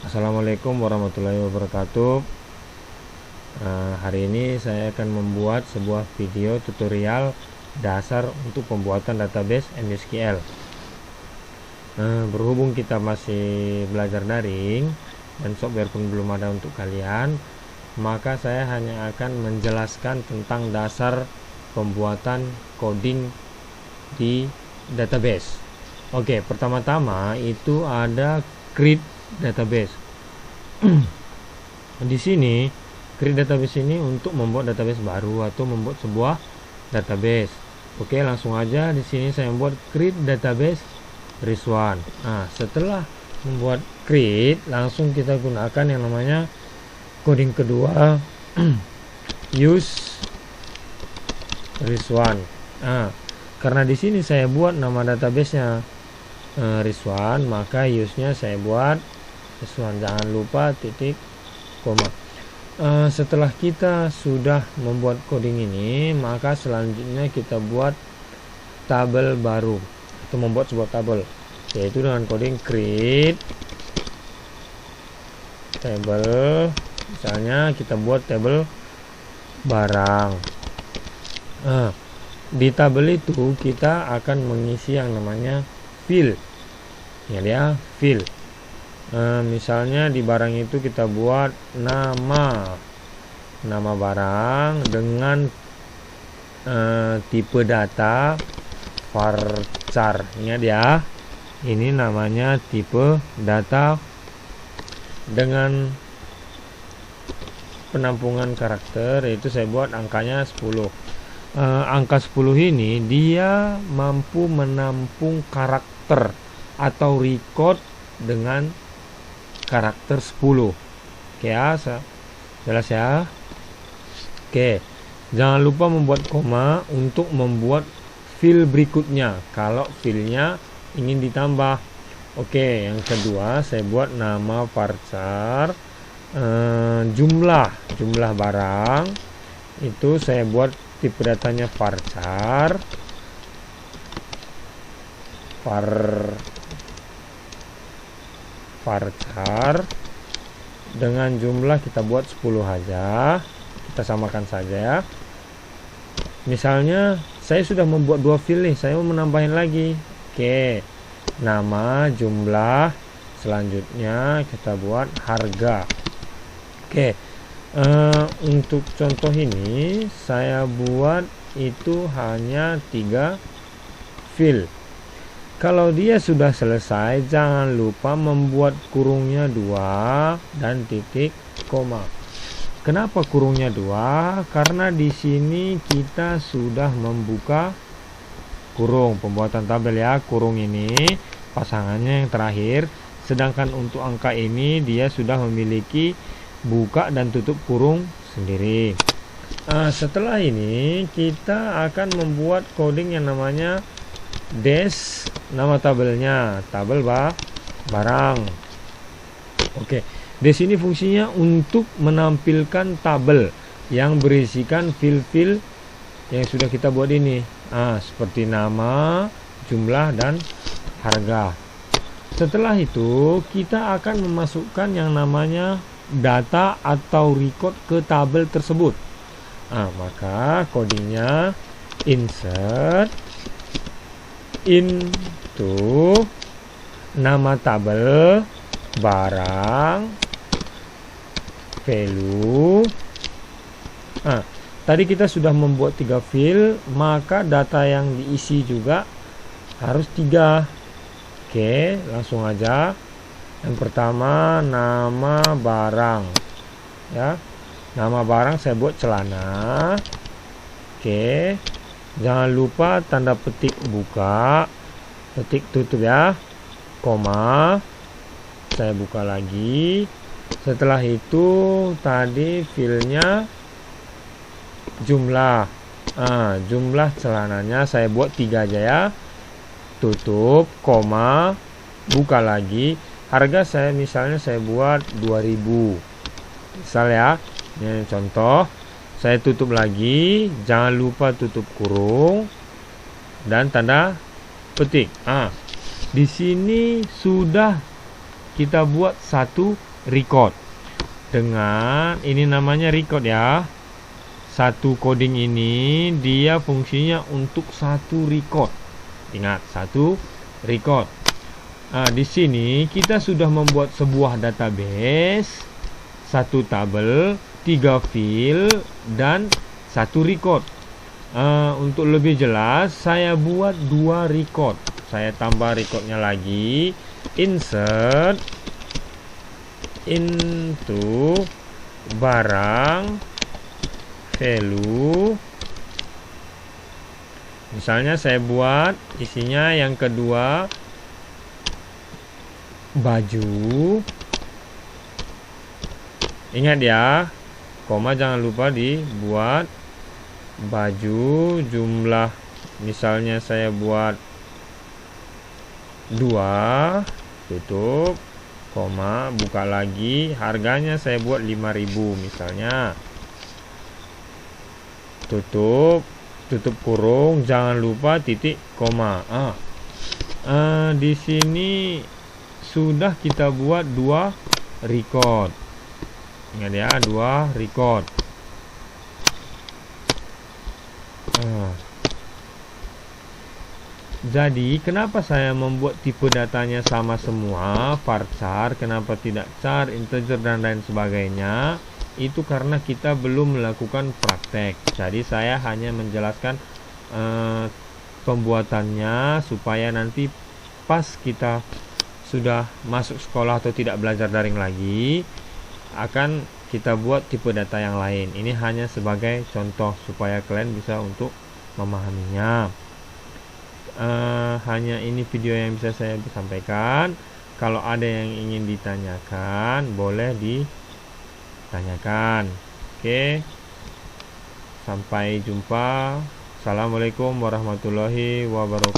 Assalamualaikum warahmatullahi wabarakatuh. Hari ini saya akan membuat sebuah video tutorial dasar untuk pembuatan database MySQL. Berhubung kita masih belajar daring dan software pun belum ada untuk kalian, maka saya hanya akan menjelaskan tentang dasar pembuatan coding di database. Oke, pertama-tama itu ada create database. Di sini create database ini untuk membuat database baru atau membuat sebuah database. Oke, langsung aja di sini saya membuat create database RIS1. Nah, setelah membuat create, langsung kita gunakan yang namanya coding kedua use RIS1. Nah, karena di sini saya buat nama databasenya RIS1, maka use-nya saya buat RIS1. Jangan lupa titik koma. Setelah kita sudah membuat coding ini, maka selanjutnya kita buat tabel baru atau membuat sebuah tabel, yaitu dengan coding create table. Misalnya kita buat tabel barang. Di tabel itu kita akan mengisi yang namanya field. Ya dia field. Misalnya di barang itu kita buat nama barang dengan tipe data varchar. Ingat ya, ini namanya tipe data dengan penampungan karakter, yaitu saya buat angkanya 10. Angka 10 ini dia mampu menampung karakter atau record dengan karakter 10. Oke ya, jelas ya. Oke, jangan lupa membuat koma untuk membuat field berikutnya kalau fieldnya ingin ditambah. Oke, yang kedua saya buat nama varchar, jumlah barang itu saya buat tipe datanya varchar dengan jumlah kita buat 10 aja, kita samakan saja ya. Misalnya saya sudah membuat 2 field nih, saya mau menambahin lagi. Oke, nama, jumlah, selanjutnya kita buat harga. Oke, untuk contoh ini saya buat itu hanya 3 field. Kalau dia sudah selesai, jangan lupa membuat kurungnya 2 dan titik koma. Kenapa kurungnya 2? Karena di sini kita sudah membuka kurung pembuatan tabel ya. Kurung ini pasangannya yang terakhir, sedangkan untuk angka ini dia sudah memiliki buka dan tutup kurung sendiri. Setelah ini kita akan membuat coding yang namanya dash nama tabelnya, tabel barang. Oke, dash ini fungsinya untuk menampilkan tabel yang berisikan field-field yang sudah kita buat ini, seperti nama, jumlah, dan harga. Setelah itu kita akan memasukkan yang namanya data atau record ke tabel tersebut. Maka codingnya insert into nama tabel barang value. Tadi kita sudah membuat 3 field, maka data yang diisi juga harus 3. Oke, langsung aja. Yang pertama nama barang ya, nama barang saya buat celana. Oke, jangan lupa tanda petik buka, petik tutup ya, koma, saya buka lagi. Setelah itu tadi fieldnya jumlah, jumlah celananya saya buat 3 aja ya, tutup, koma, buka lagi. Harga saya misalnya saya buat 2000 misal ya. Ini contoh, saya tutup lagi, jangan lupa tutup kurung dan tanda petik. Di sini sudah kita buat satu record. Dengan ini namanya record ya. Satu coding ini dia fungsinya untuk satu record. Ingat, satu record. Di sini kita sudah membuat sebuah database, satu tabel, 3 field, dan satu record. Untuk lebih jelas, saya buat 2 record. Saya tambah recordnya lagi. Insert into barang value. Misalnya saya buat isinya yang kedua baju. Ingat ya, koma jangan lupa dibuat. Baju jumlah, misalnya saya buat 2, tutup, koma, buka lagi, harganya saya buat 5.000 misalnya, tutup kurung, jangan lupa titik koma. Di sini sudah kita buat 2 record. Ingat ya, 2 record. Jadi kenapa saya membuat tipe datanya sama semua, varchar, kenapa tidak char, integer dan lain sebagainya? Itu karena kita belum melakukan praktek. Jadi saya hanya menjelaskan pembuatannya supaya nanti pas kita sudah masuk sekolah atau tidak belajar daring lagi, akan kita buat tipe data yang lain. Ini hanya sebagai contoh supaya kalian bisa untuk memahaminya. Hanya ini video yang bisa saya sampaikan. Kalau ada yang ingin ditanyakan, boleh ditanyakan. Oke, sampai jumpa. Assalamualaikum warahmatullahi wabarakatuh.